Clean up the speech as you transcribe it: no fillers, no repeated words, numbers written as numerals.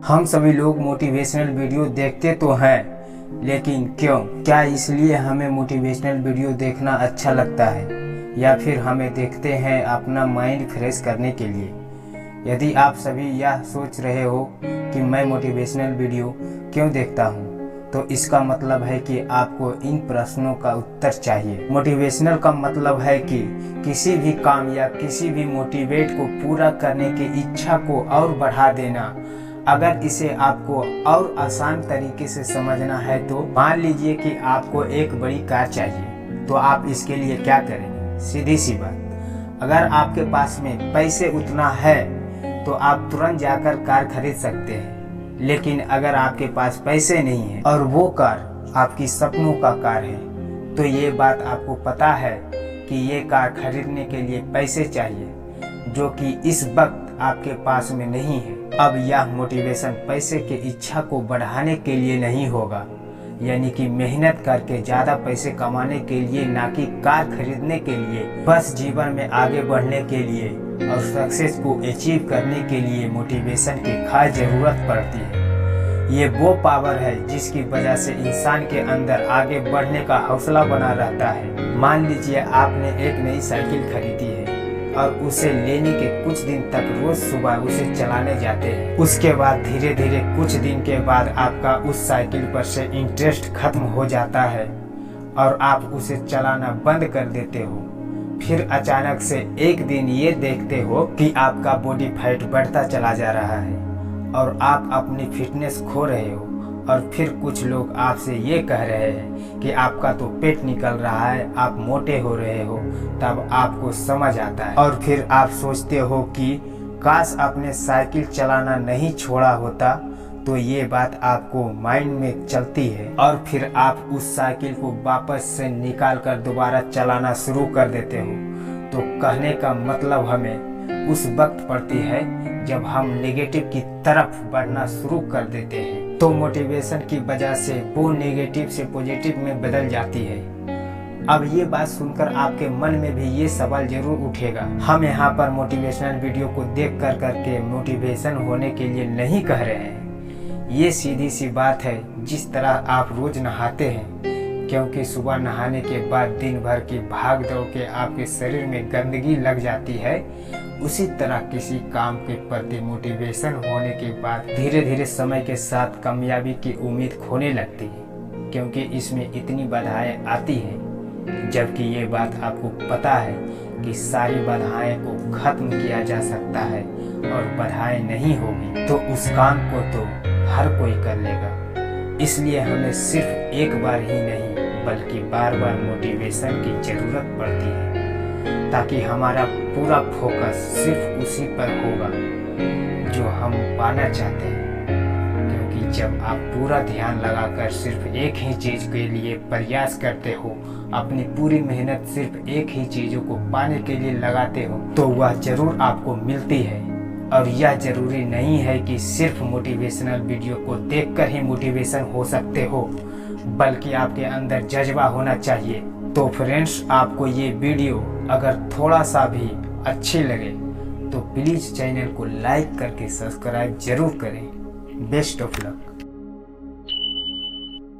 हम सभी लोग मोटिवेशनल वीडियो देखते तो हैं, लेकिन क्यों? क्या इसलिए हमें मोटिवेशनल वीडियो देखना अच्छा लगता है, या फिर हमें देखते हैं अपना माइंड फ्रेश करने के लिए? यदि आप सभी यह सोच रहे हो कि मैं मोटिवेशनल वीडियो क्यों देखता हूँ, तो इसका मतलब है कि आपको इन प्रश्नों का उत्तर चाहिए। मोटिवेशनल का मतलब है कि किसी भी काम या किसी भी मोटिवेट को पूरा करने की इच्छा को और बढ़ा देना। अगर इसे आपको और आसान तरीके से समझना है तो मान लीजिए कि आपको एक बड़ी कार चाहिए, तो आप इसके लिए क्या करेंगे? सीधी सी बात, अगर आपके पास में पैसे उतना है तो आप तुरंत जाकर कार खरीद सकते हैं। लेकिन अगर आपके पास पैसे नहीं है और वो कार आपकी सपनों का कार है, तो ये बात आपको पता है कि ये कार खरीदने के लिए पैसे चाहिए, जो कि इस वक्त आपके पास में नहीं है। अब यह मोटिवेशन पैसे की इच्छा को बढ़ाने के लिए नहीं होगा, यानी कि मेहनत करके ज़्यादा पैसे कमाने के लिए, ना कि कार खरीदने के लिए। बस जीवन में आगे बढ़ने के लिए और सक्सेस को अचीव करने के लिए मोटिवेशन की खास ज़रूरत पड़ती है। ये वो पावर है जिसकी वजह से इंसान के अंदर आगे बढ़ने का हौसला बना रहता है। मान लीजिए आपने एक नई साइकिल खरीदी है और उसे लेने के कुछ दिन तक रोज सुबह उसे चलाने जाते हैं। उसके बाद धीरे धीरे कुछ दिन के बाद आपका उस साइकिल पर से इंटरेस्ट खत्म हो जाता है और आप उसे चलाना बंद कर देते हो। फिर अचानक से एक दिन ये देखते हो कि आपका बॉडी फैट बढ़ता चला जा रहा है और आप अपनी फिटनेस खो रहे हो। और फिर कुछ लोग आपसे ये कह रहे हैं कि आपका तो पेट निकल रहा है, आप मोटे हो रहे हो। तब आपको समझ आता है और फिर आप सोचते हो कि काश आपने साइकिल चलाना नहीं छोड़ा होता। तो ये बात आपको माइंड में चलती है और फिर आप उस साइकिल को वापस से निकाल कर दोबारा चलाना शुरू कर देते हो। तो कहने का मतलब हमें उस वक्त पड़ती है जब हम नेगेटिव की तरफ बढ़ना शुरू कर देते हैं। तो मोटिवेशन की वजह से वो नेगेटिव से पॉजिटिव में बदल जाती है। अब ये बात सुनकर आपके मन में भी ये सवाल जरूर उठेगा, हम यहाँ पर मोटिवेशनल वीडियो को देख कर करके मोटिवेशन होने के लिए नहीं कह रहे हैं। ये सीधी सी बात है, जिस तरह आप रोज नहाते हैं, क्योंकि सुबह नहाने के बाद दिन भर की भाग दौड़ के आपके शरीर में गंदगी लग जाती है, उसी तरह किसी काम के प्रति मोटिवेशन होने के बाद धीरे धीरे समय के साथ कामयाबी की उम्मीद खोने लगती है, क्योंकि इसमें इतनी बाधाएं आती हैं। जबकि ये बात आपको पता है कि सारी बाधाएं को खत्म किया जा सकता है और बाधाएं नहीं होगी तो उस काम को तो हर कोई कर लेगा। इसलिए हमें सिर्फ एक बार ही नहीं बल्कि बार बार मोटिवेशन की जरूरत पड़ती है, ताकि हमारा पूरा फोकस सिर्फ उसी पर होगा जो हम पाना चाहते हैं। क्योंकि जब आप पूरा ध्यान लगाकर सिर्फ एक ही चीज़ के लिए प्रयास करते हो, अपनी पूरी मेहनत सिर्फ एक ही चीज़ों को पाने के लिए लगाते हो, तो वह जरूर आपको मिलती है। और यह जरूरी नहीं है कि सिर्फ मोटिवेशनल वीडियो को देखकर ही मोटिवेशन हो सकते हो, बल्कि आपके अंदर जज्बा होना चाहिए। तो फ्रेंड्स, आपको ये वीडियो अगर थोड़ा सा भी अच्छी लगे तो प्लीज़ चैनल को लाइक करके सब्सक्राइब जरूर करें। Best of luck.